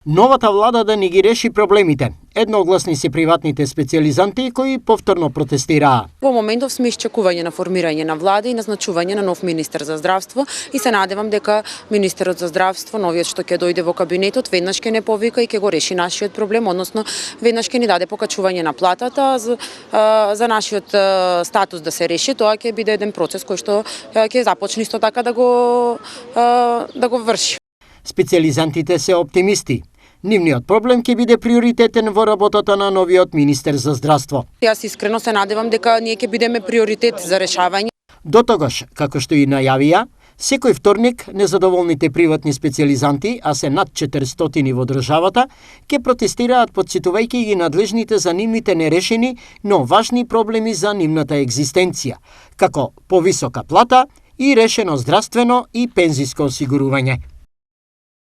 Новата влада да не ги реши проблемите. Едногласни се приватните специјализанти кои повторно протестираа. Во моментов сме исчекување на формирање на влада и назначување на нов министер за здравство и се надевам дека министерот за здравство, новиот што ќе дојде во кабинетот, веднаш ќе не повика и ќе го реши нашиот проблем, односно веднаш ќе ни даде покачување на платата за нашиот статус да се реши. Тоа ќе биде еден процес кој што ќе започне исто така да го врши. Специјализантите се оптимисти. Нивниот проблем ќе биде приоритетен во работата на новиот министер за здравство. Јас искрено се надевам дека ние ќе бидеме приоритет за решавање. До тогаш, како што и најавија, секој вторник незадоволните приватни специјализанти, а се над 400 во државата, ќе протестираат потсетувајќи ги надлежните за нивните нерешени, но важни проблеми за нивната екзистенција, како повисока плата и решено здравствено и пензиско осигурување.